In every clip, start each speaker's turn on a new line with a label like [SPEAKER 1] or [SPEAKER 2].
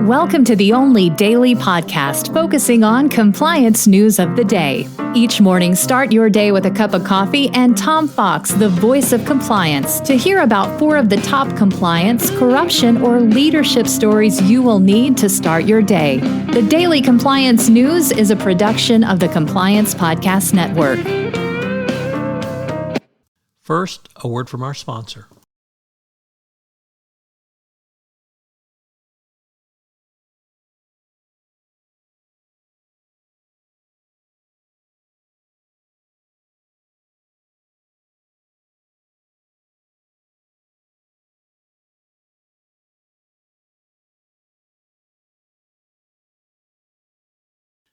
[SPEAKER 1] Welcome to the only daily podcast focusing on compliance news of the day. Each morning, start your day with a cup of coffee and Tom Fox, the voice of compliance, to hear about 4 of the top compliance, corruption, or leadership stories you will need to start your day. The Daily Compliance News is a production of the Compliance Podcast Network.
[SPEAKER 2] First, a word from our sponsor.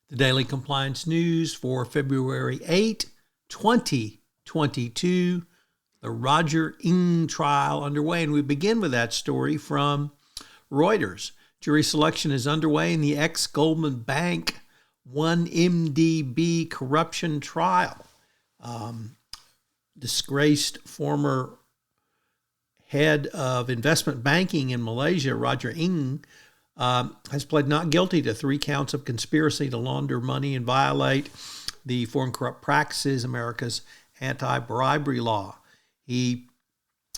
[SPEAKER 2] The Daily Compliance News for February 8, 2022, the Roger Ng trial underway. And we begin with that story from Reuters. Jury selection is underway in the Ex-Goldman Bank 1MDB corruption trial. Disgraced former head of investment banking in Malaysia, Roger Ng, has pled not guilty to 3 counts of conspiracy to launder money and violate the Foreign Corrupt Practices America's anti-bribery law. He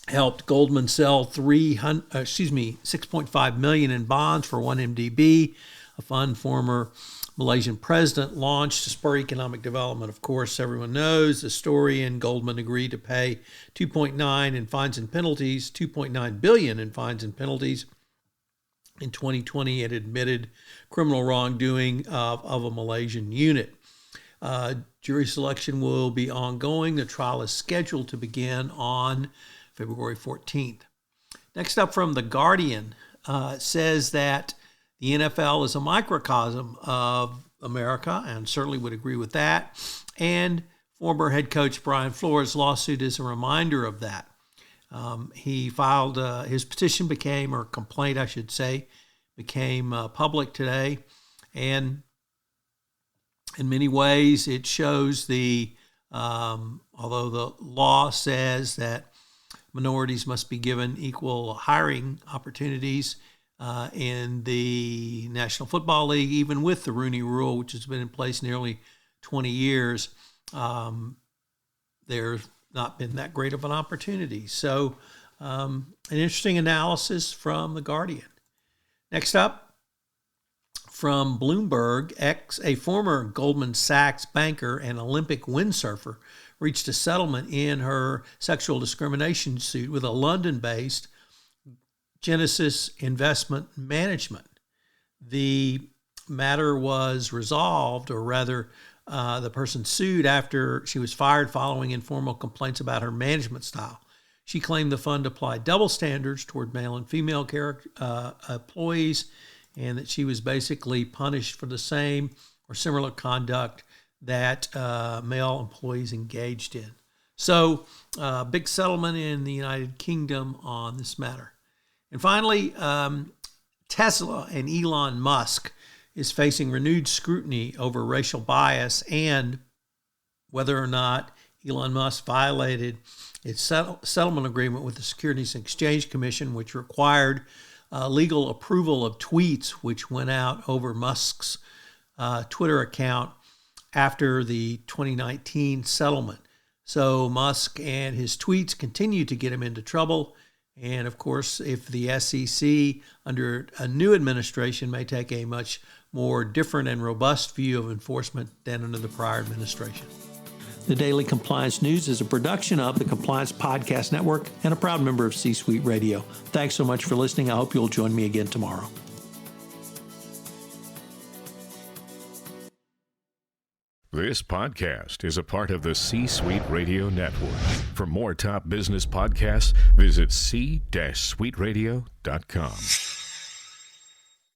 [SPEAKER 2] helped Goldman sell $6.5 million in bonds for 1MDB, a fund former Malaysian president launched to spur economic development. Of course, everyone knows the story, and Goldman agreed to pay $2.9 billion in fines and penalties. In 2020, it admitted criminal wrongdoing of a Malaysian unit. Jury selection will be ongoing. The trial is scheduled to begin on February 14th. Next up from The Guardian, says that the NFL is a microcosm of America, and certainly would agree with that. And former head coach Brian Flores' lawsuit is a reminder of that. He filed, his petition became public today. And in many ways, it shows although the law says that minorities must be given equal hiring opportunities in the National Football League, even with the Rooney Rule, which has been in place nearly 20 years, there's not been that great of an opportunity. So an interesting analysis from The Guardian. Next up, from Bloomberg, a former Goldman Sachs banker and Olympic windsurfer reached a settlement in her sexual discrimination suit with a London-based Genesis Investment Management. The matter was resolved, or rather, the person sued after she was fired following informal complaints about her management style. She claimed the fund applied double standards toward male and female employees, and that she was basically punished for the same or similar conduct that male employees engaged in. So, big settlement in the United Kingdom on this matter. And finally, Tesla and Elon Musk is facing renewed scrutiny over racial bias and whether or not Elon Musk violated its settlement agreement with the Securities and Exchange Commission, which required legal approval of tweets which went out over Musk's Twitter account after the 2019 settlement. So Musk and his tweets continue to get him into trouble. And of course, if the SEC under a new administration may take a much more different and robust view of enforcement than under the prior administration. The Daily Compliance News is a production of the Compliance Podcast Network and a proud member of C-Suite Radio. Thanks so much for listening. I hope you'll join me again tomorrow.
[SPEAKER 3] This podcast is a part of the C-Suite Radio Network. For more top business podcasts, visit c-suiteradio.com.